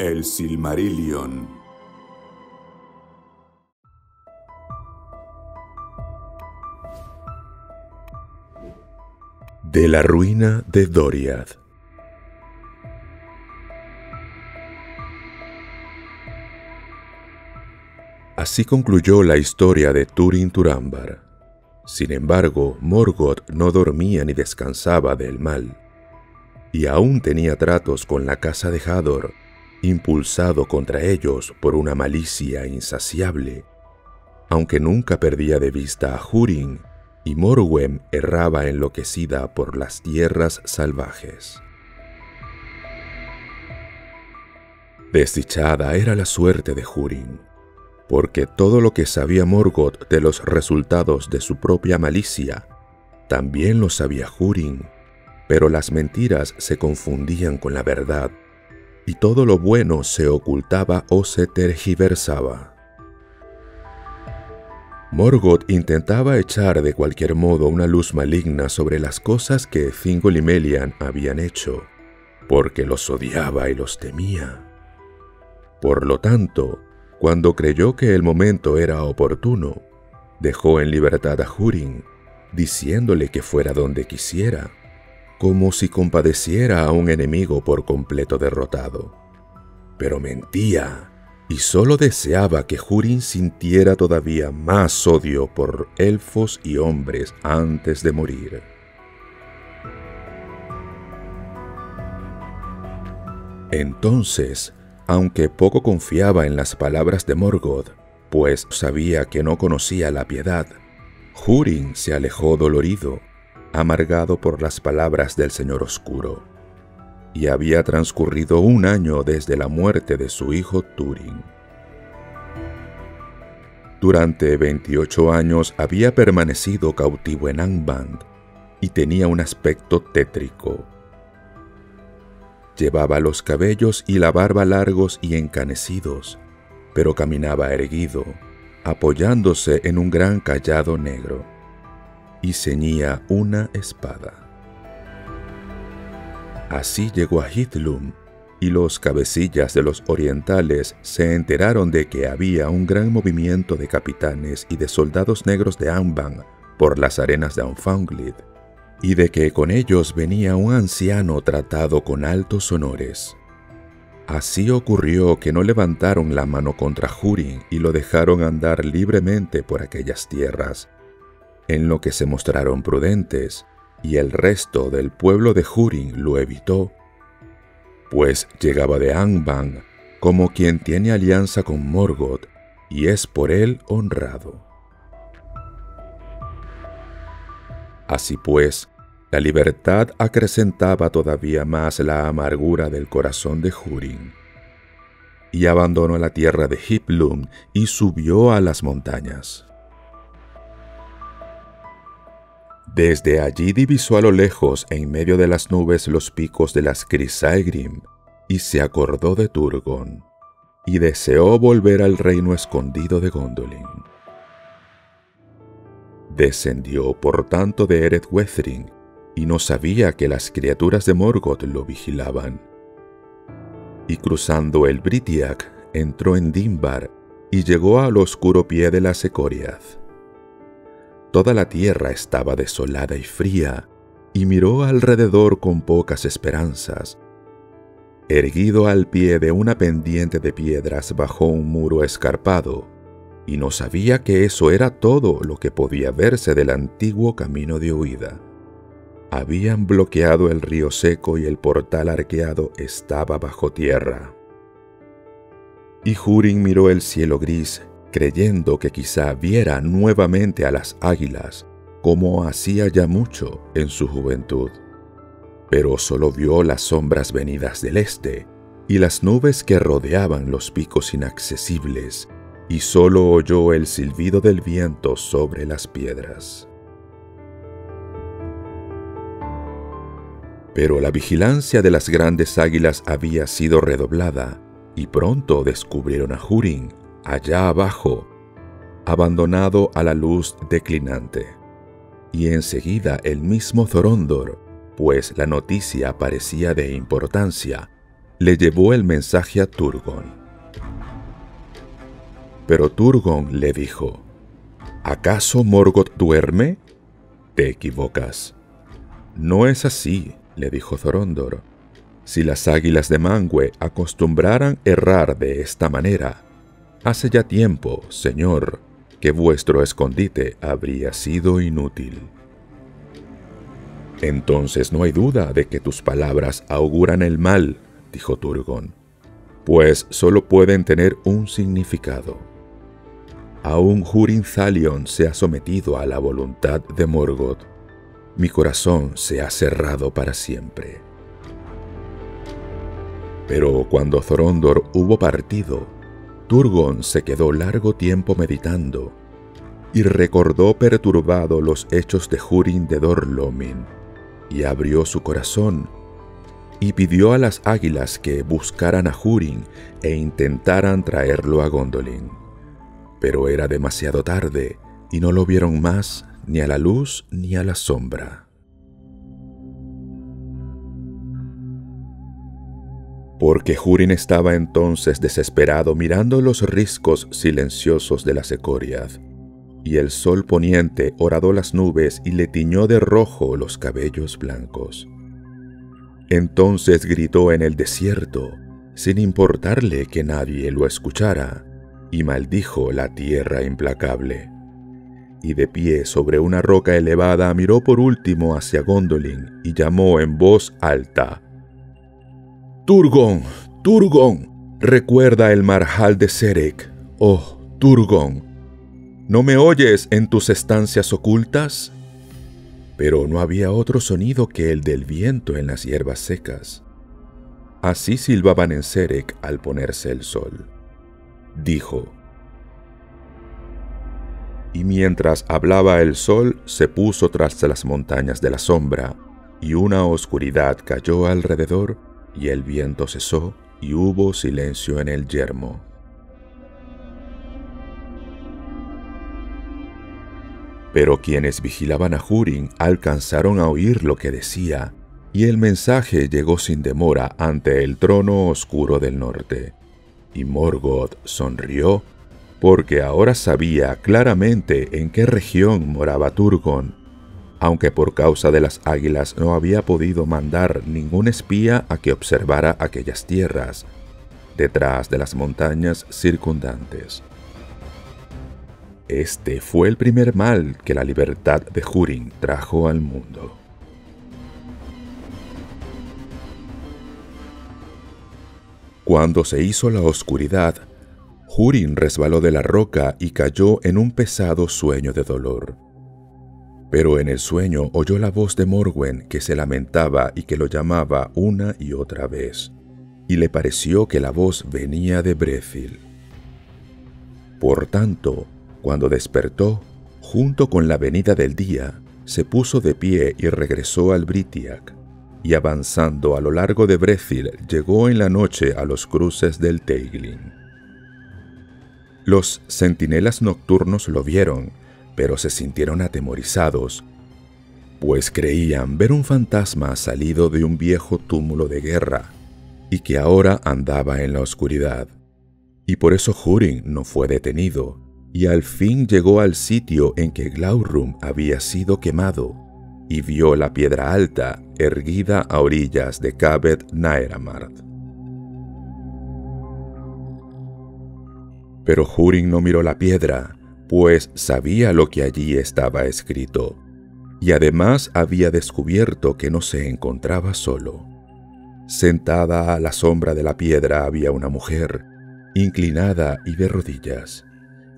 El Silmarillion. De la ruina de Doriath. Así concluyó la historia de Turin Turambar. Sin embargo, Morgoth no dormía ni descansaba del mal, y aún tenía tratos con la casa de Hador, impulsado contra ellos por una malicia insaciable, aunque nunca perdía de vista a Húrin, y Morwen erraba enloquecida por las tierras salvajes. Desdichada era la suerte de Húrin, porque todo lo que sabía Morgoth de los resultados de su propia malicia, también lo sabía Húrin, pero las mentiras se confundían con la verdad, y todo lo bueno se ocultaba o se tergiversaba. Morgoth intentaba echar de cualquier modo una luz maligna sobre las cosas que Thingol y Melian habían hecho, porque los odiaba y los temía. Por lo tanto, cuando creyó que el momento era oportuno, dejó en libertad a Húrin, diciéndole que fuera donde quisiera, como si compadeciera a un enemigo por completo derrotado. Pero mentía, y solo deseaba que Húrin sintiera todavía más odio por elfos y hombres antes de morir. Entonces, aunque poco confiaba en las palabras de Morgoth, pues sabía que no conocía la piedad, Húrin se alejó dolorido, amargado por las palabras del Señor Oscuro, y había transcurrido 1 año desde la muerte de su hijo Túrin. Durante 28 años había permanecido cautivo en Angband y tenía un aspecto tétrico. Llevaba los cabellos y la barba largos y encanecidos, pero caminaba erguido, apoyándose en un gran cayado negro, y ceñía una espada. Así llegó a Hithlum, y los cabecillas de los orientales se enteraron de que había un gran movimiento de capitanes y de soldados negros de Angband por las arenas de Anfanglid, y de que con ellos venía un anciano tratado con altos honores. Así ocurrió que no levantaron la mano contra Húrin y lo dejaron andar libremente por aquellas tierras, en lo que se mostraron prudentes, y el resto del pueblo de Húrin lo evitó, pues llegaba de Angband como quien tiene alianza con Morgoth y es por él honrado. Así pues, la libertad acrecentaba todavía más la amargura del corazón de Húrin, y abandonó la tierra de Hithlum y subió a las montañas. Desde allí divisó a lo lejos, en medio de las nubes, los picos de las Crisaegrim, y se acordó de Turgon, y deseó volver al reino escondido de Gondolin. Descendió por tanto de Ereth Wethrin, y no sabía que las criaturas de Morgoth lo vigilaban. Y cruzando el Britiak, entró en Dimbar, y llegó al oscuro pie de la Secoriath. Toda la tierra estaba desolada y fría, y miró alrededor con pocas esperanzas. Erguido al pie de una pendiente de piedras bajo un muro escarpado, y no sabía que eso era todo lo que podía verse del antiguo camino de huida. Habían bloqueado el río seco y el portal arqueado estaba bajo tierra. Y Húrin miró el cielo gris, creyendo que quizá viera nuevamente a las águilas, como hacía ya mucho en su juventud. Pero solo vio las sombras venidas del este y las nubes que rodeaban los picos inaccesibles, y solo oyó el silbido del viento sobre las piedras. Pero la vigilancia de las grandes águilas había sido redoblada, y pronto descubrieron a Húrin allá abajo, abandonado a la luz declinante. Y enseguida el mismo Thorondor, pues la noticia parecía de importancia, le llevó el mensaje a Turgon. Pero Turgon le dijo: ¿acaso Morgoth duerme? Te equivocas. No es así, le dijo Thorondor. Si las águilas de Manwë acostumbraran errar de esta manera, hace ya tiempo, señor, que vuestro escondite habría sido inútil. Entonces no hay duda de que tus palabras auguran el mal, dijo Turgon, pues solo pueden tener un significado. Aún Húrin Thalion se ha sometido a la voluntad de Morgoth. Mi corazón se ha cerrado para siempre. Pero cuando Thorondor hubo partido, Turgon se quedó largo tiempo meditando y recordó perturbado los hechos de Húrin de Dor Lómin, y abrió su corazón y pidió a las águilas que buscaran a Húrin e intentaran traerlo a Gondolin. Pero era demasiado tarde y no lo vieron más ni a la luz ni a la sombra. Porque Húrin estaba entonces desesperado mirando los riscos silenciosos de la Secoriad, y el sol poniente horadó las nubes y le tiñó de rojo los cabellos blancos. Entonces gritó en el desierto, sin importarle que nadie lo escuchara, y maldijo la tierra implacable. Y de pie sobre una roca elevada miró por último hacia Gondolin y llamó en voz alta: «Turgon, Turgon, recuerda el marjal de Serek. Oh, Turgon, ¿no me oyes en tus estancias ocultas?» Pero no había otro sonido que el del viento en las hierbas secas. Así silbaban en Serek al ponerse el sol. Dijo. Y mientras hablaba el sol, se puso tras las montañas de la sombra, y una oscuridad cayó alrededor, y el viento cesó, y hubo silencio en el yermo. Pero quienes vigilaban a Húrin alcanzaron a oír lo que decía, y el mensaje llegó sin demora ante el trono oscuro del norte. Y Morgoth sonrió, porque ahora sabía claramente en qué región moraba Turgon, aunque por causa de las águilas no había podido mandar ningún espía a que observara aquellas tierras, detrás de las montañas circundantes. Este fue el primer mal que la libertad de Húrin trajo al mundo. Cuando se hizo la oscuridad, Húrin resbaló de la roca y cayó en un pesado sueño de dolor. Pero en el sueño oyó la voz de Morwen que se lamentaba y que lo llamaba una y otra vez, y le pareció que la voz venía de Brethil. Por tanto, cuando despertó, junto con la venida del día, se puso de pie y regresó al Britiak, y avanzando a lo largo de Brethil, llegó en la noche a los cruces del Teiglin. Los centinelas nocturnos lo vieron, pero se sintieron atemorizados, pues creían ver un fantasma salido de un viejo túmulo de guerra, y que ahora andaba en la oscuridad. Y por eso Húrin no fue detenido, y al fin llegó al sitio en que Glaurung había sido quemado, y vio la piedra alta erguida a orillas de Cabed Naeramard. Pero Húrin no miró la piedra, pues sabía lo que allí estaba escrito, y además había descubierto que no se encontraba solo. Sentada a la sombra de la piedra había una mujer, inclinada y de rodillas,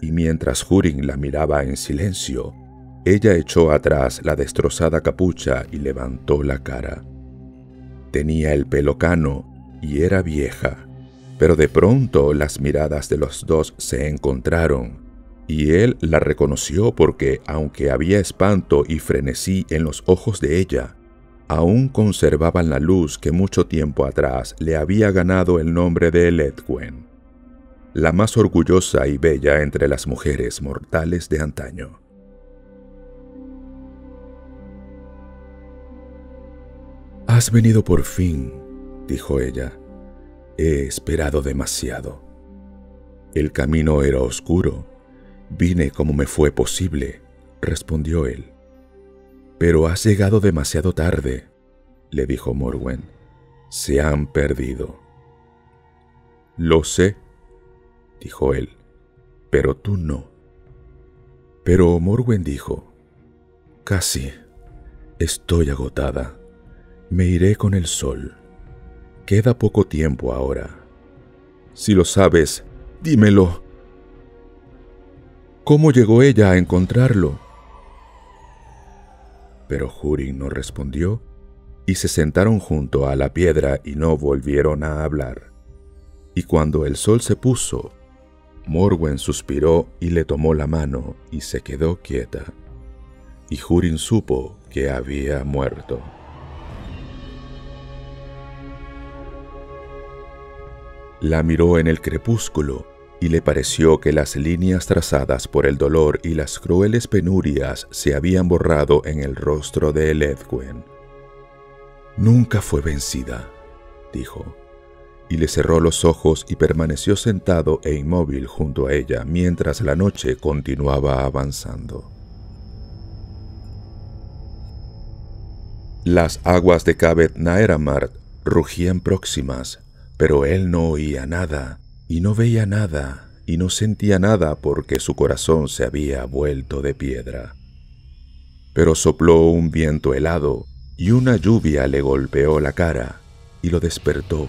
y mientras Húrin la miraba en silencio, ella echó atrás la destrozada capucha y levantó la cara. Tenía el pelo cano y era vieja, pero de pronto las miradas de los dos se encontraron, y él la reconoció porque, aunque había espanto y frenesí en los ojos de ella, aún conservaban la luz que mucho tiempo atrás le había ganado el nombre de Eletgwen, la más orgullosa y bella entre las mujeres mortales de antaño. «Has venido por fin», dijo ella. He esperado demasiado. El camino era oscuro. Vine como me fue posible, respondió él. Pero has llegado demasiado tarde, le dijo Morwen. Se han perdido. Lo sé, dijo él, pero tú no. Pero Morwen dijo, casi. Estoy agotada. Me iré con el sol. Queda poco tiempo ahora. Si lo sabes, dímelo. ¿Cómo llegó ella a encontrarlo? Pero Húrin no respondió, y se sentaron junto a la piedra y no volvieron a hablar. Y cuando el sol se puso, Morwen suspiró y le tomó la mano y se quedó quieta. Y Húrin supo que había muerto. La miró en el crepúsculo y le pareció que las líneas trazadas por el dolor y las crueles penurias se habían borrado en el rostro de Eledwen. Nunca fue vencida, dijo, y le cerró los ojos y permaneció sentado e inmóvil junto a ella mientras la noche continuaba avanzando. Las aguas de Cabed Naeramart rugían próximas, pero él no oía nada, y no veía nada, y no sentía nada porque su corazón se había vuelto de piedra. Pero sopló un viento helado, y una lluvia le golpeó la cara, y lo despertó.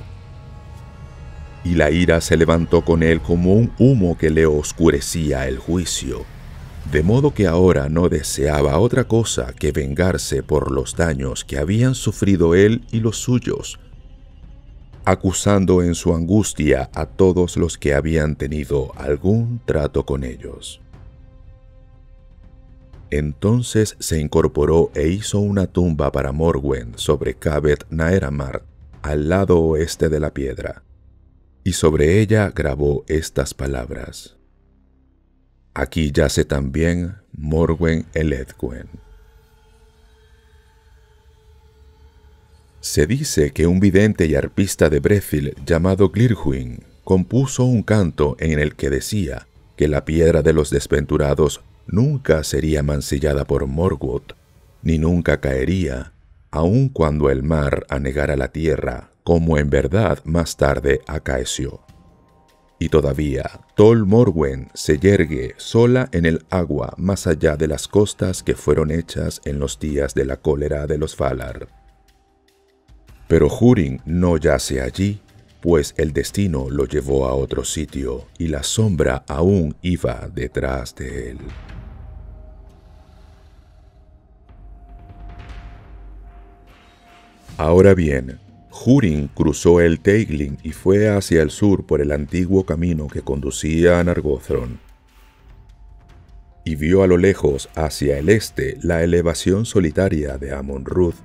Y la ira se levantó con él como un humo que le oscurecía el juicio, de modo que ahora no deseaba otra cosa que vengarse por los daños que habían sufrido él y los suyos, acusando en su angustia a todos los que habían tenido algún trato con ellos. Entonces se incorporó e hizo una tumba para Morwen sobre Cabed Naeramart, al lado oeste de la piedra, y sobre ella grabó estas palabras: Aquí yace también Morwen Eledwen. Se dice que un vidente y arpista de Brethil llamado Glirhuin compuso un canto en el que decía que la piedra de los desventurados nunca sería mancillada por Morgoth, ni nunca caería, aun cuando el mar anegara la tierra, como en verdad más tarde acaeció. Y todavía Tol Morwen se yergue sola en el agua más allá de las costas que fueron hechas en los días de la cólera de los Valar. Pero Húrin no yace allí, pues el destino lo llevó a otro sitio y la sombra aún iba detrás de él. Ahora bien, Húrin cruzó el Teiglin y fue hacia el sur por el antiguo camino que conducía a Nargothrond. Y vio a lo lejos, hacia el este, la elevación solitaria de Amon-Rûdh,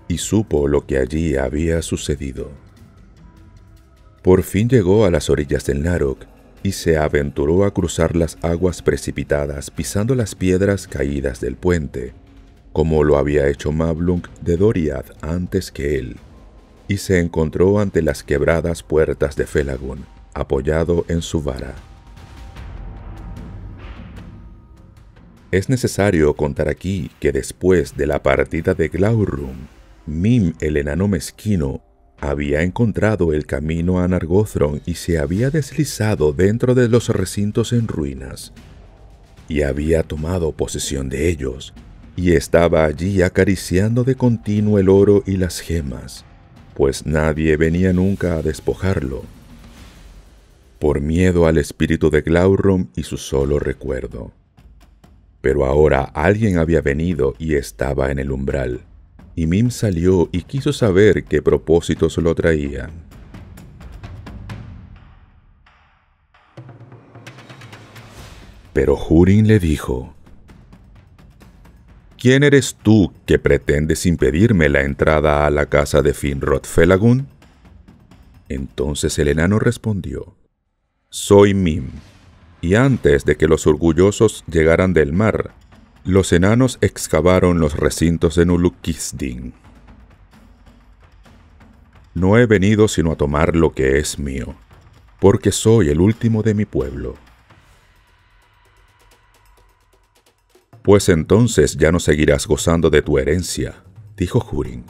y supo lo que allí había sucedido. Por fin llegó a las orillas del Narok, y se aventuró a cruzar las aguas precipitadas pisando las piedras caídas del puente, como lo había hecho Mablung de Doriath antes que él, y se encontró ante las quebradas puertas de Felagund, apoyado en su vara. Es necesario contar aquí que después de la partida de Glaurung, Mim el enano mezquino había encontrado el camino a Nargothrond y se había deslizado dentro de los recintos en ruinas, y había tomado posesión de ellos, y estaba allí acariciando de continuo el oro y las gemas, pues nadie venía nunca a despojarlo, por miedo al espíritu de Glaurung y su solo recuerdo. Pero ahora alguien había venido y estaba en el umbral, y Mim salió y quiso saber qué propósitos lo traían. Pero Húrin le dijo: ¿Quién eres tú que pretendes impedirme la entrada a la casa de Finrod Felagund? Entonces el enano respondió: Soy Mim, y antes de que los orgullosos llegaran del mar, los enanos excavaron los recintos de Nuluk-Kisdin. No he venido sino a tomar lo que es mío, porque soy el último de mi pueblo. Pues entonces ya no seguirás gozando de tu herencia, dijo Húrin.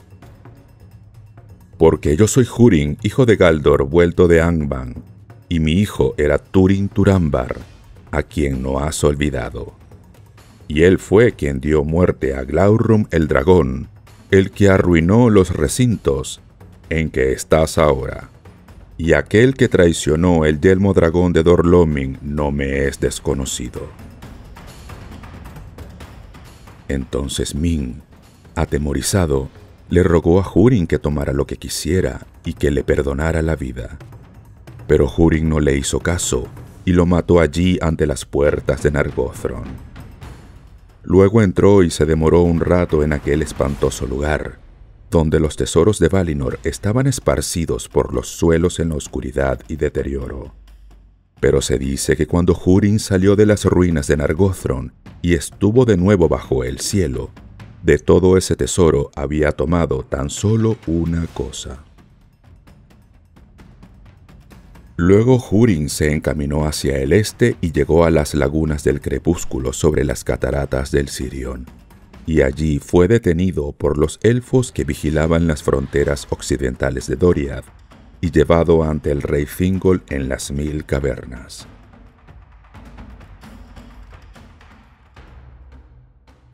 Porque yo soy Húrin, hijo de Galdor, vuelto de Angband, y mi hijo era Turin Turambar, a quien no has olvidado. Y él fue quien dio muerte a Glaurung el dragón, el que arruinó los recintos en que estás ahora. Y aquel que traicionó el yelmo dragón de Dor-lómin no me es desconocido. Entonces Min, atemorizado, le rogó a Húrin que tomara lo que quisiera y que le perdonara la vida. Pero Húrin no le hizo caso y lo mató allí ante las puertas de Nargothrond. Luego entró y se demoró un rato en aquel espantoso lugar, donde los tesoros de Valinor estaban esparcidos por los suelos en la oscuridad y deterioro. Pero se dice que cuando Húrin salió de las ruinas de Nargothrond y estuvo de nuevo bajo el cielo, de todo ese tesoro había tomado tan solo una cosa. Luego Húrin se encaminó hacia el este y llegó a las lagunas del crepúsculo sobre las cataratas del Sirion, y allí fue detenido por los elfos que vigilaban las fronteras occidentales de Doriath y llevado ante el rey Thingol en las 1000 cavernas.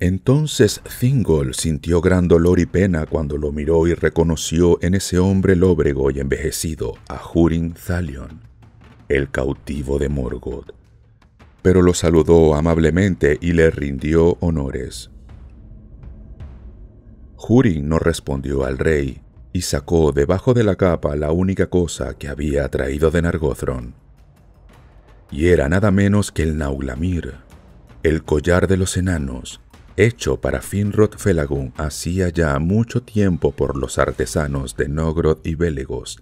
Entonces Thingol sintió gran dolor y pena cuando lo miró y reconoció en ese hombre lóbrego y envejecido a Húrin Thalion, el cautivo de Morgoth, pero lo saludó amablemente y le rindió honores. Húrin no respondió al rey y sacó debajo de la capa la única cosa que había traído de Nargothrond, y era nada menos que el Nauglamir, el collar de los enanos, hecho para Finrod Felagund hacía ya mucho tiempo por los artesanos de Nogrod y Belegost,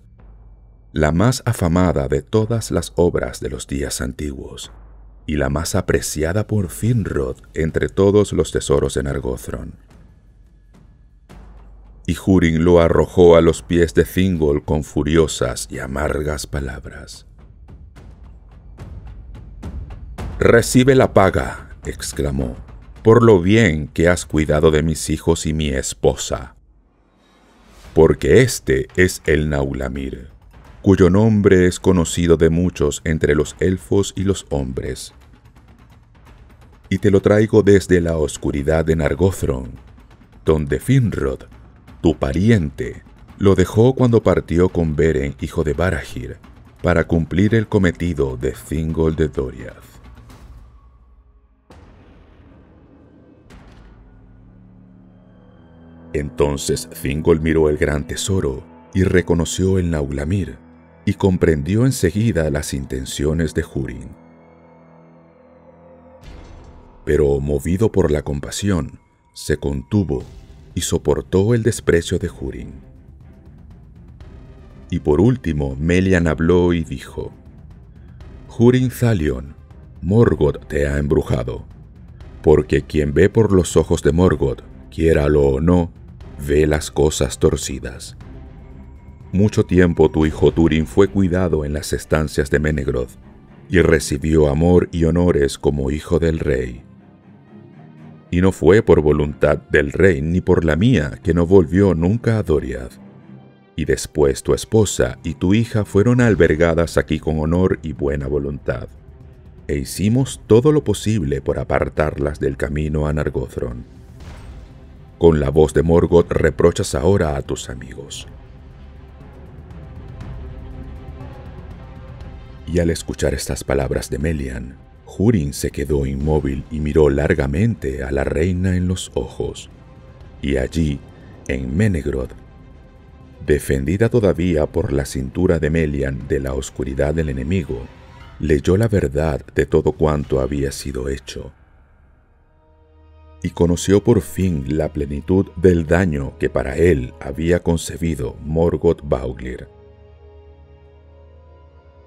la más afamada de todas las obras de los días antiguos, y la más apreciada por Finrod entre todos los tesoros de Nargothrond. Y Húrin lo arrojó a los pies de Thingol con furiosas y amargas palabras. «Recibe la paga», exclamó, «por lo bien que has cuidado de mis hijos y mi esposa. Porque este es el Nauglamir, cuyo nombre es conocido de muchos entre los elfos y los hombres. Y te lo traigo desde la oscuridad de Nargothrond, donde Finrod, tu pariente, lo dejó cuando partió con Beren, hijo de Barahir, para cumplir el cometido de Thingol de Doriath». Entonces Thingol miró el gran tesoro y reconoció el Nauglamir, y comprendió enseguida las intenciones de Húrin. Pero movido por la compasión, se contuvo y soportó el desprecio de Húrin. Y por último Melian habló y dijo: «Húrin Thalion, Morgoth te ha embrujado, porque quien ve por los ojos de Morgoth, quiéralo o no, ve las cosas torcidas. Mucho tiempo tu hijo Turin fue cuidado en las estancias de Menegroth, y recibió amor y honores como hijo del rey. Y no fue por voluntad del rey ni por la mía que no volvió nunca a Doriath. Y después tu esposa y tu hija fueron albergadas aquí con honor y buena voluntad, e hicimos todo lo posible por apartarlas del camino a Nargothrond. Con la voz de Morgoth reprochas ahora a tus amigos». Y al escuchar estas palabras de Melian, Húrin se quedó inmóvil y miró largamente a la reina en los ojos. Y allí, en Menegroth, defendida todavía por la cintura de Melian de la oscuridad del enemigo, leyó la verdad de todo cuanto había sido hecho. Y conoció por fin la plenitud del daño que para él había concebido Morgoth Bauglir.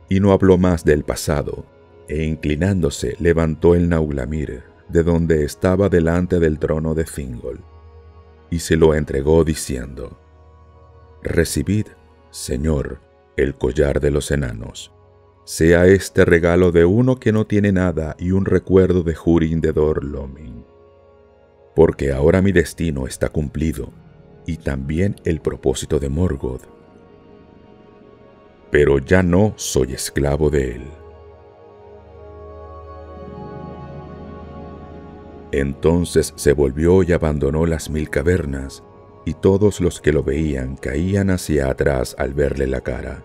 Y no habló más del pasado, e inclinándose levantó el Nauglamir de donde estaba delante del trono de Thingol, y se lo entregó diciendo: «Recibid, «Señor, el collar de los enanos, sea este regalo de uno que no tiene nada y un recuerdo de Húrin de Dor Lómin. Porque ahora mi destino está cumplido, y también el propósito de Morgoth. Pero ya no soy esclavo de él». Entonces se volvió y abandonó las 1000 cavernas, y todos los que lo veían caían hacia atrás al verle la cara.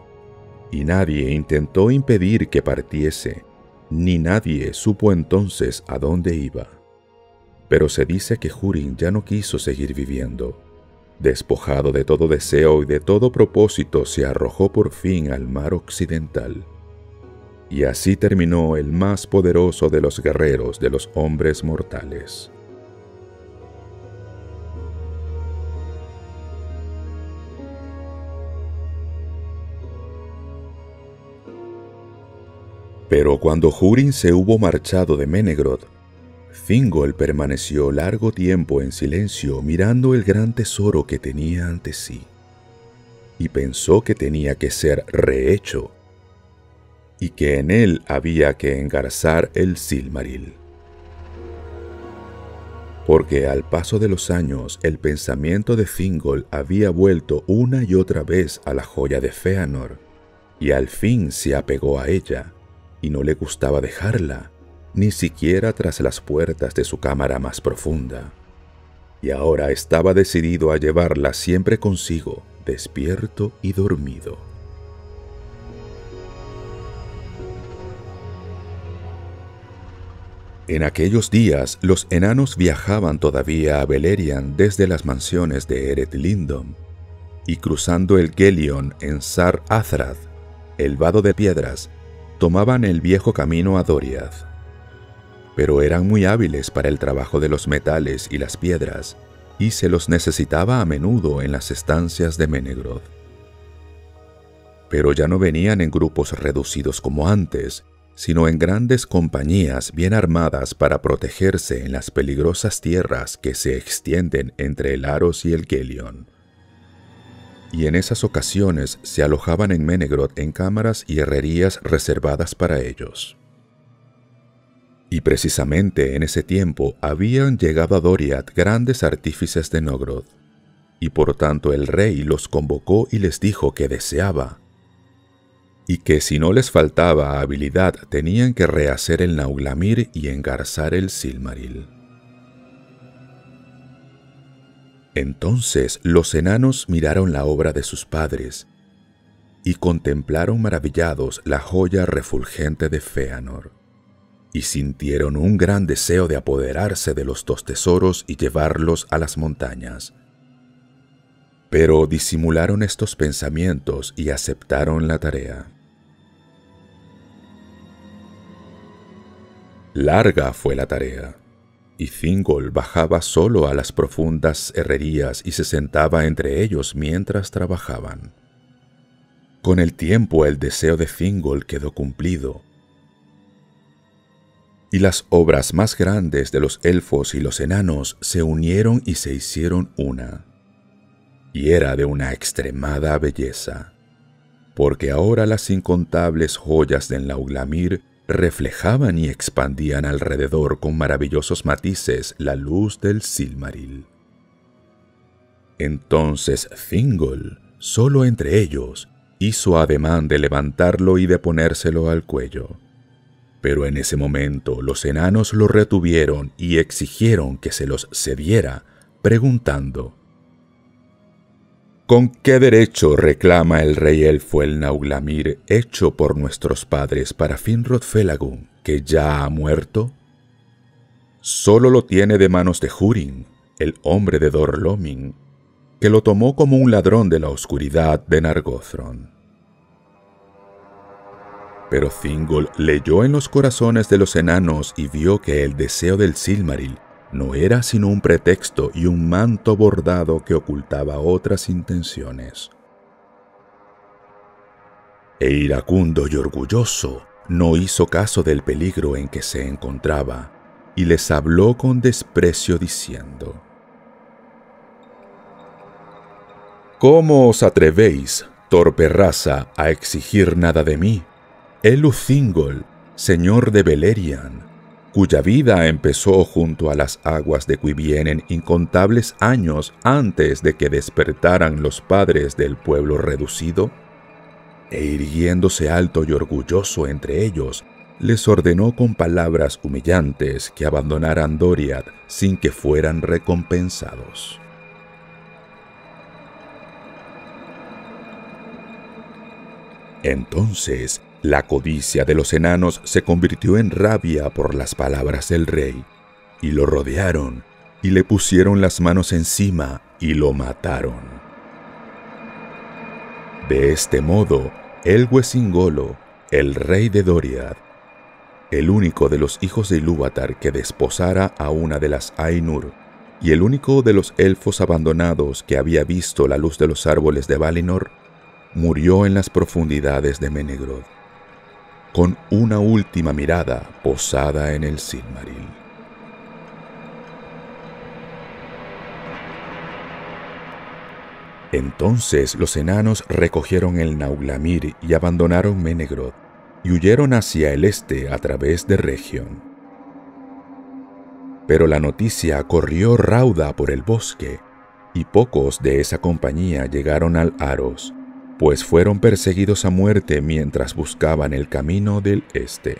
Y nadie intentó impedir que partiese, ni nadie supo entonces a dónde iba. Pero se dice que Húrin ya no quiso seguir viviendo. Despojado de todo deseo y de todo propósito, se arrojó por fin al mar occidental. Y así terminó el más poderoso de los guerreros de los hombres mortales. Pero cuando Húrin se hubo marchado de Menegroth, Thingol permaneció largo tiempo en silencio mirando el gran tesoro que tenía ante sí, y pensó que tenía que ser rehecho, y que en él había que engarzar el Silmaril. Porque al paso de los años el pensamiento de Thingol había vuelto una y otra vez a la joya de Fëanor, y al fin se apegó a ella, y no le gustaba dejarla, ni siquiera tras las puertas de su cámara más profunda. Y ahora estaba decidido a llevarla siempre consigo, despierto y dormido. En aquellos días, los enanos viajaban todavía a Beleriand desde las mansiones de Eret Lindom, y cruzando el Gelion en Sar Athrad, el vado de piedras, tomaban el viejo camino a Doriath. Pero eran muy hábiles para el trabajo de los metales y las piedras, y se los necesitaba a menudo en las estancias de Menegroth. Pero ya no venían en grupos reducidos como antes, sino en grandes compañías bien armadas para protegerse en las peligrosas tierras que se extienden entre el Aros y el Gelion. Y en esas ocasiones se alojaban en Menegroth en cámaras y herrerías reservadas para ellos. Y precisamente en ese tiempo habían llegado a Doriath grandes artífices de Nogroth, y por tanto el rey los convocó y les dijo que deseaba, y que si no les faltaba habilidad tenían que rehacer el Nauglamir y engarzar el Silmaril. Entonces los enanos miraron la obra de sus padres, y contemplaron maravillados la joya refulgente de Fëanor, y sintieron un gran deseo de apoderarse de los 2 tesoros y llevarlos a las montañas. Pero disimularon estos pensamientos y aceptaron la tarea. Larga fue la tarea, y Thingol bajaba solo a las profundas herrerías y se sentaba entre ellos mientras trabajaban. Con el tiempo el deseo de Thingol quedó cumplido, y las obras más grandes de los elfos y los enanos se unieron y se hicieron una, y era de una extremada belleza, porque ahora las incontables joyas del Nauglamir reflejaban y expandían alrededor con maravillosos matices la luz del Silmaril. Entonces Thingol, solo entre ellos, hizo ademán de levantarlo y de ponérselo al cuello. Pero en ese momento los enanos lo retuvieron y exigieron que se los cediera, preguntando: ¿con qué derecho reclama el rey elfo el Nauglamir hecho por nuestros padres para Finrod Felagund, que ya ha muerto? Solo lo tiene de manos de Húrin, el hombre de Dor Lómin, que lo tomó como un ladrón de la oscuridad de Nargothrond. Pero Thingol leyó en los corazones de los enanos y vio que el deseo del Silmaril no era sino un pretexto y un manto bordado que ocultaba otras intenciones. E iracundo y orgulloso, no hizo caso del peligro en que se encontraba, y les habló con desprecio diciendo: ¿cómo os atrevéis, torpe raza a exigir nada de mí, Elu Thingol, señor de Beleriand, cuya vida empezó junto a las aguas de Cuivienen incontables años antes de que despertaran los padres del pueblo reducido, e irguiéndose alto y orgulloso entre ellos, les ordenó con palabras humillantes que abandonaran Doriath sin que fueran recompensados. Entonces, la codicia de los enanos se convirtió en rabia por las palabras del rey, y lo rodearon, y le pusieron las manos encima, y lo mataron. De este modo, Elwë-Singolo, el rey de Doriath, el único de los hijos de Ilúvatar que desposara a una de las Ainur, y el único de los elfos abandonados que había visto la luz de los árboles de Valinor, murió en las profundidades de Menegroth, con una última mirada posada en el Silmaril. Entonces los enanos recogieron el Nauglamir y abandonaron Menegroth, y huyeron hacia el este a través de Region. Pero la noticia corrió rauda por el bosque, y pocos de esa compañía llegaron al Aros, pues fueron perseguidos a muerte mientras buscaban el camino del este.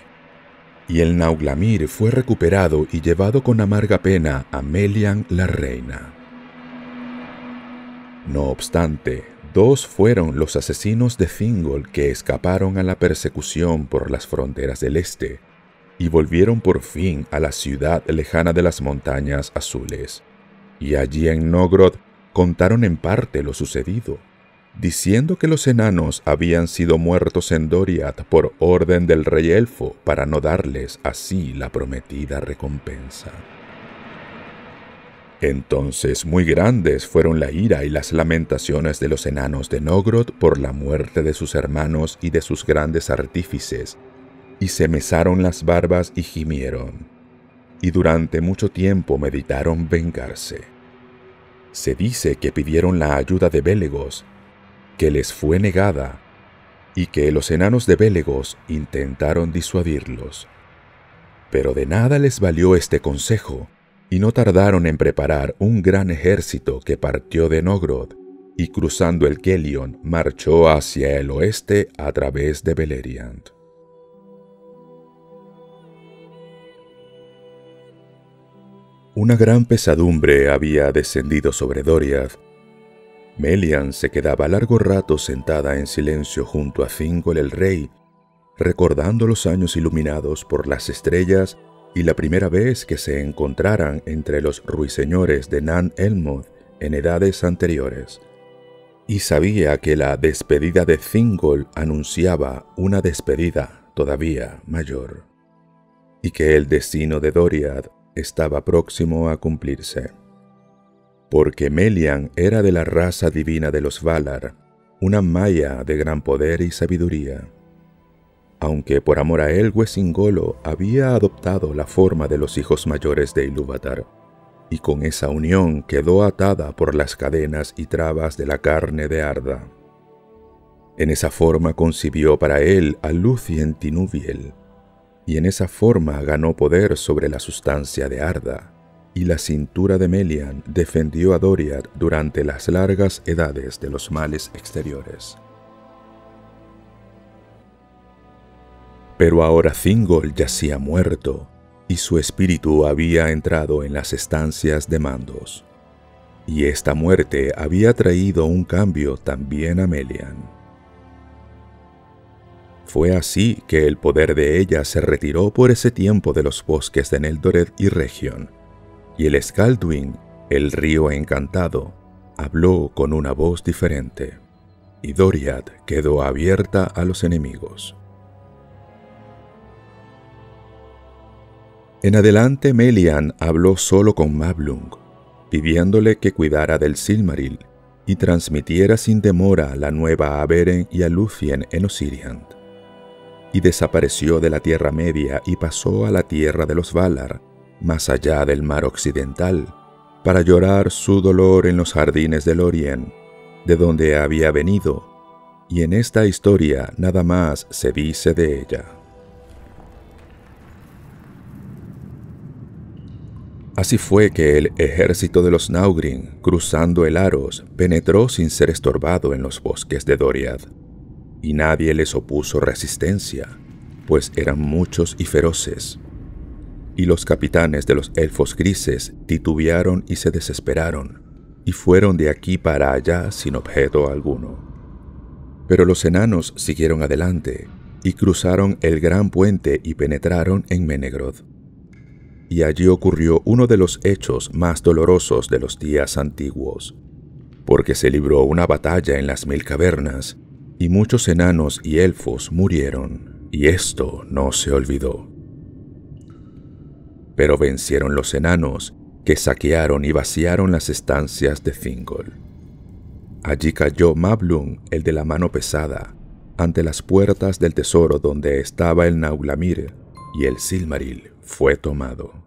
Y el Nauglamir fue recuperado y llevado con amarga pena a Melian la reina. No obstante, 2 fueron los asesinos de Thingol que escaparon a la persecución por las fronteras del este y volvieron por fin a la ciudad lejana de las montañas azules. Y allí en Nogroth contaron en parte lo sucedido, diciendo que los enanos habían sido muertos en Doriath por orden del rey elfo para no darles así la prometida recompensa. Entonces muy grandes fueron la ira y las lamentaciones de los enanos de Nogroth por la muerte de sus hermanos y de sus grandes artífices, y se mesaron las barbas y gimieron, y durante mucho tiempo meditaron vengarse. Se dice que pidieron la ayuda de Belegos, que les fue negada, y que los enanos de Belegos intentaron disuadirlos. Pero de nada les valió este consejo, y no tardaron en preparar un gran ejército que partió de Nogroth y cruzando el Gelion marchó hacia el oeste a través de Beleriand. Una gran pesadumbre había descendido sobre Doriath. Melian se quedaba largo rato sentada en silencio junto a Thingol el rey, recordando los años iluminados por las estrellas y la primera vez que se encontraran entre los ruiseñores de Nan Elmoth en edades anteriores, y sabía que la despedida de Thingol anunciaba una despedida todavía mayor, y que el destino de Doriath estaba próximo a cumplirse. Porque Melian era de la raza divina de los Valar, una Maya de gran poder y sabiduría. Aunque por amor a Elwë-Singolo había adoptado la forma de los hijos mayores de Ilúvatar, y con esa unión quedó atada por las cadenas y trabas de la carne de Arda. En esa forma concibió para él a Lúthien Tinuviel, y en esa forma ganó poder sobre la sustancia de Arda, y la cintura de Melian defendió a Doriath durante las largas edades de los males exteriores. Pero ahora Thingol yacía muerto, y su espíritu había entrado en las estancias de Mandos. Y esta muerte había traído un cambio también a Melian. Fue así que el poder de ella se retiró por ese tiempo de los bosques de Neldoreth y Region, y el Skaldwin, el río encantado, habló con una voz diferente, y Doriath quedó abierta a los enemigos. En adelante Melian habló solo con Mablung, pidiéndole que cuidara del Silmaril y transmitiera sin demora la nueva a Beren y a Lúthien en Osiriand. Y desapareció de la Tierra Media y pasó a la tierra de los Valar, más allá del mar occidental, para llorar su dolor en los jardines de Lórien, de donde había venido, y en esta historia nada más se dice de ella. Así fue que el ejército de los Naugrin, cruzando el Aros, penetró sin ser estorbado en los bosques de Doriath, y nadie les opuso resistencia, pues eran muchos y feroces. Y los capitanes de los elfos grises titubearon y se desesperaron, y fueron de aquí para allá sin objeto alguno. Pero los enanos siguieron adelante, y cruzaron el gran puente y penetraron en Menegroth. Y allí ocurrió uno de los hechos más dolorosos de los días antiguos, porque se libró una batalla en las 1000 cavernas, y muchos enanos y elfos murieron, y esto no se olvidó. Pero vencieron los enanos, que saquearon y vaciaron las estancias de Thingol. Allí cayó Mablung, el de la mano pesada, ante las puertas del tesoro donde estaba el Nauglamir, y el Silmaril fue tomado.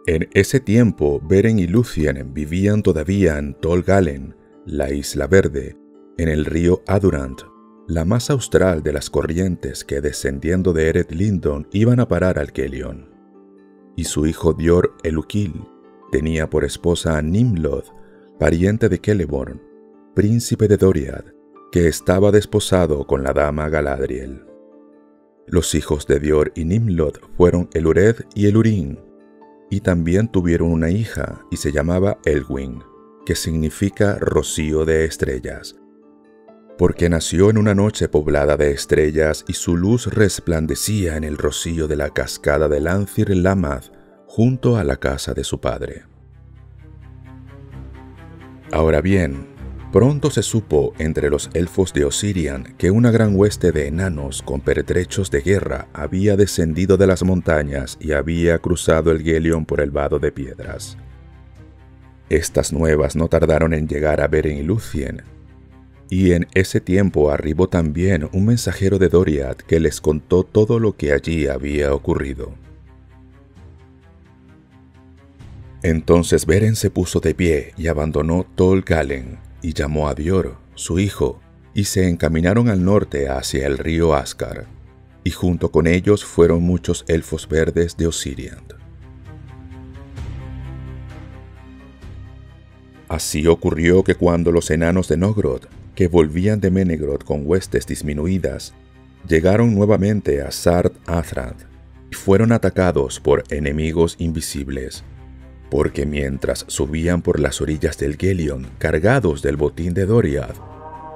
En ese tiempo, Beren y Lúthien vivían todavía en Tol Galen, la Isla Verde, en el río Adurant, la más austral de las corrientes que descendiendo de Ered Lindon iban a parar al Gelion. Y su hijo Dior Elukil tenía por esposa a Nimlod, pariente de Celeborn, príncipe de Doriath, que estaba desposado con la dama Galadriel. Los hijos de Dior y Nimlod fueron Elured y Elurin, y también tuvieron una hija y se llamaba Elwyn, que significa rocío de estrellas, porque nació en una noche poblada de estrellas y su luz resplandecía en el rocío de la cascada de Lanthir Lamad junto a la casa de su padre. Ahora bien, pronto se supo entre los elfos de Osirian que una gran hueste de enanos con pertrechos de guerra había descendido de las montañas y había cruzado el Gelion por el vado de piedras. Estas nuevas no tardaron en llegar a Beren y Lúthien, y en ese tiempo arribó también un mensajero de Doriath que les contó todo lo que allí había ocurrido. Entonces Beren se puso de pie y abandonó Tol Galen, y llamó a Dior, su hijo, y se encaminaron al norte hacia el río Ascar, y junto con ellos fueron muchos elfos verdes de Osirian. Así ocurrió que cuando los enanos de Nogrod, que volvían de Menegroth con huestes disminuidas, llegaron nuevamente a Sart Athrath y fueron atacados por enemigos invisibles, porque mientras subían por las orillas del Gelion cargados del botín de Doriath,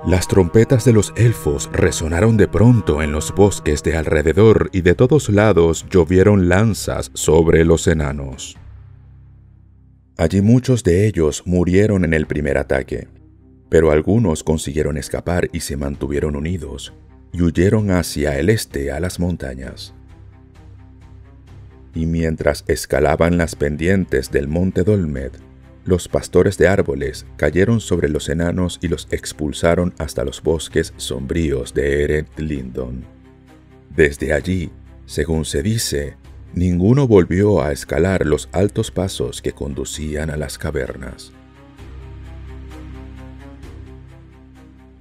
las trompetas de los elfos resonaron de pronto en los bosques de alrededor y de todos lados llovieron lanzas sobre los enanos. Allí muchos de ellos murieron en el primer ataque, pero algunos consiguieron escapar y se mantuvieron unidos, y huyeron hacia el este a las montañas. Y mientras escalaban las pendientes del monte Dolmed, los pastores de árboles cayeron sobre los enanos y los expulsaron hasta los bosques sombríos de Ered Lindon. Desde allí, según se dice, ninguno volvió a escalar los altos pasos que conducían a las cavernas.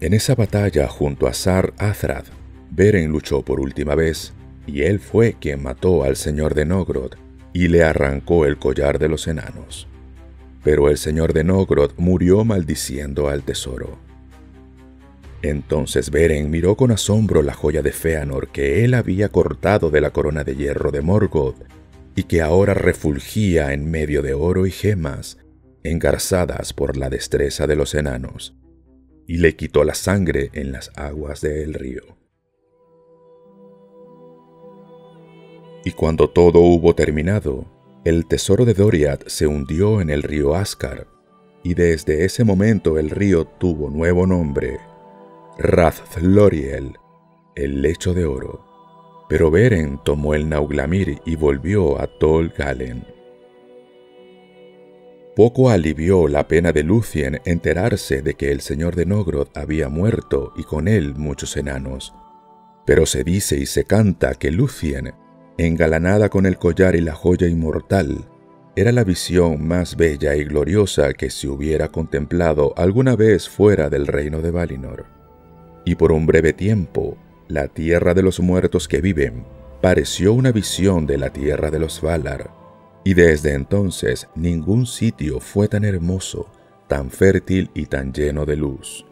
En esa batalla junto a Sar Athrath, Beren luchó por última vez, y él fue quien mató al señor de Nogrod y le arrancó el collar de los enanos. Pero el señor de Nogrod murió maldiciendo al tesoro. Entonces Beren miró con asombro la joya de Fëanor que él había cortado de la corona de hierro de Morgoth y que ahora refulgía en medio de oro y gemas, engarzadas por la destreza de los enanos, y le quitó la sangre en las aguas del río. Y cuando todo hubo terminado, el tesoro de Doriath se hundió en el río Ascar, y desde ese momento el río tuvo nuevo nombre, Rath-Thloriel, el lecho de oro. Pero Beren tomó el Nauglamir y volvió a Tol Galen. Poco alivió la pena de Lúthien enterarse de que el señor de Nogrod había muerto y con él muchos enanos. Pero se dice y se canta que Lúthien, engalanada con el collar y la joya inmortal, era la visión más bella y gloriosa que se hubiera contemplado alguna vez fuera del reino de Valinor. Y por un breve tiempo, la tierra de los muertos que viven pareció una visión de la tierra de los Valar, y desde entonces ningún sitio fue tan hermoso, tan fértil y tan lleno de luz.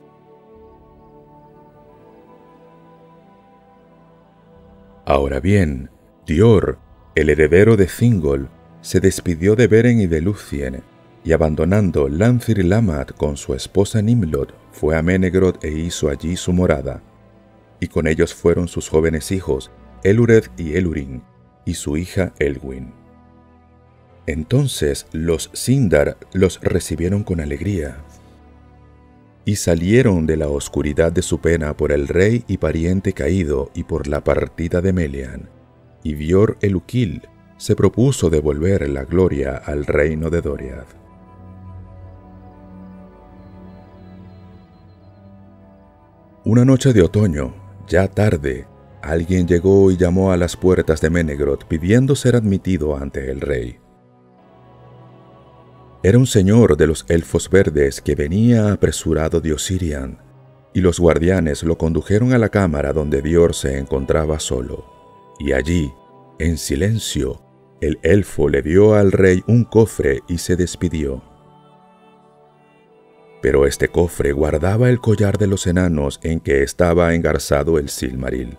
Ahora bien, Dior, el heredero de Thingol, se despidió de Beren y de Lúthien, y abandonando Lanthir Lamad con su esposa Nimlod, fue a Menegroth e hizo allí su morada. Y con ellos fueron sus jóvenes hijos, Elured y Elurin, y su hija Elwyn. Entonces los Sindar los recibieron con alegría, y salieron de la oscuridad de su pena por el rey y pariente caído y por la partida de Melian, y Bior Elukil se propuso devolver la gloria al reino de Doriath. Una noche de otoño, ya tarde, alguien llegó y llamó a las puertas de Menegroth pidiendo ser admitido ante el rey. Era un señor de los elfos verdes que venía apresurado de Osirian, y los guardianes lo condujeron a la cámara donde Dior se encontraba solo, y allí, en silencio, el elfo le dio al rey un cofre y se despidió. Pero este cofre guardaba el collar de los enanos en que estaba engarzado el Silmaril,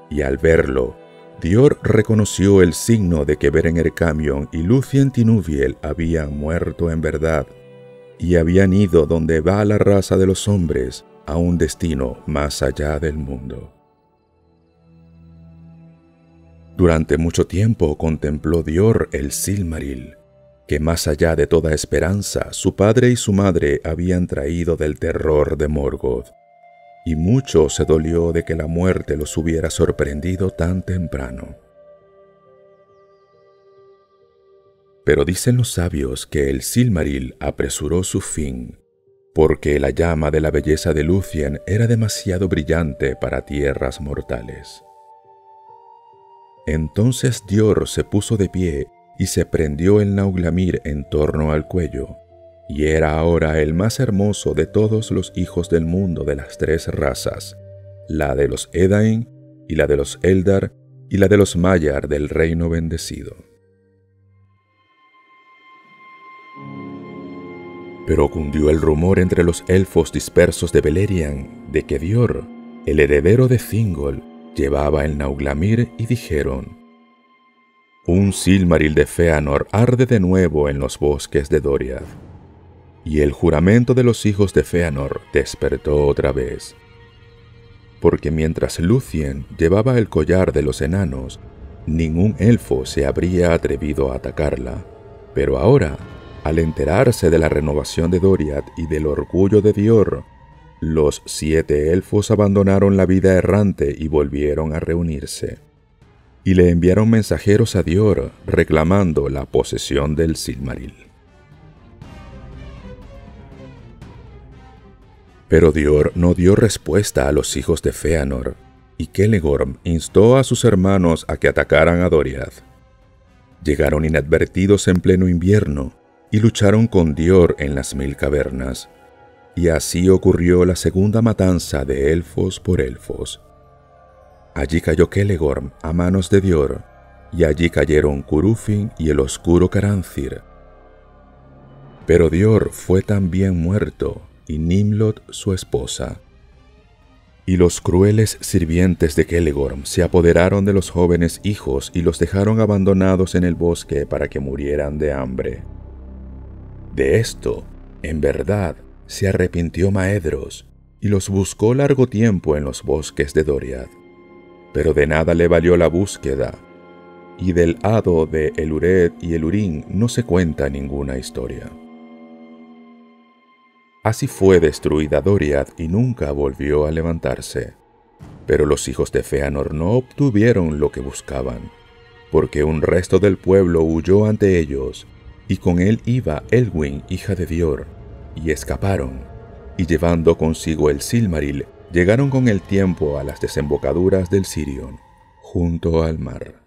y al verlo, Dior reconoció el signo de que Beren Erkamion y Lúthien Tinuviel habían muerto en verdad, y habían ido donde va la raza de los hombres, a un destino más allá del mundo. Durante mucho tiempo contempló Dior el Silmaril, que más allá de toda esperanza su padre y su madre habían traído del terror de Morgoth, y mucho se dolió de que la muerte los hubiera sorprendido tan temprano. Pero dicen los sabios que el Silmaril apresuró su fin, porque la llama de la belleza de Lúthien era demasiado brillante para tierras mortales. Entonces Dior se puso de pie y se prendió el Nauglamir en torno al cuello, y era ahora el más hermoso de todos los hijos del mundo de las tres razas, la de los Edain, y la de los Eldar, y la de los Maiar del reino bendecido. Pero cundió el rumor entre los elfos dispersos de Beleriand de que Dior, el heredero de Thingol, llevaba el Nauglamir y dijeron: «Un Silmaril de Fëanor arde de nuevo en los bosques de Doriath». Y el juramento de los hijos de Fëanor despertó otra vez. Porque mientras Lúthien llevaba el collar de los enanos, ningún elfo se habría atrevido a atacarla. Pero ahora, al enterarse de la renovación de Doriath y del orgullo de Dior, los 7 elfos abandonaron la vida errante y volvieron a reunirse. Y le enviaron mensajeros a Dior reclamando la posesión del Silmaril. Pero Dior no dio respuesta a los hijos de Fëanor, y Celegorm instó a sus hermanos a que atacaran a Doriath. Llegaron inadvertidos en pleno invierno, y lucharon con Dior en las 1000 cavernas. Y así ocurrió la segunda matanza de elfos por elfos. Allí cayó Celegorm a manos de Dior, y allí cayeron Curufin y el oscuro Caranthir. Pero Dior fue también muerto, y Nimlod su esposa. Y los crueles sirvientes de Celegorm se apoderaron de los jóvenes hijos y los dejaron abandonados en el bosque para que murieran de hambre. De esto, en verdad, se arrepintió Maedhros, y los buscó largo tiempo en los bosques de Doriath. Pero de nada le valió la búsqueda, y del hado de Elured y Elurin no se cuenta ninguna historia. Así fue destruida Doriath y nunca volvió a levantarse. Pero los hijos de Fëanor no obtuvieron lo que buscaban, porque un resto del pueblo huyó ante ellos, y con él iba Elwyn, hija de Dior, y escaparon, y llevando consigo el Silmaril, llegaron con el tiempo a las desembocaduras del Sirion, junto al mar.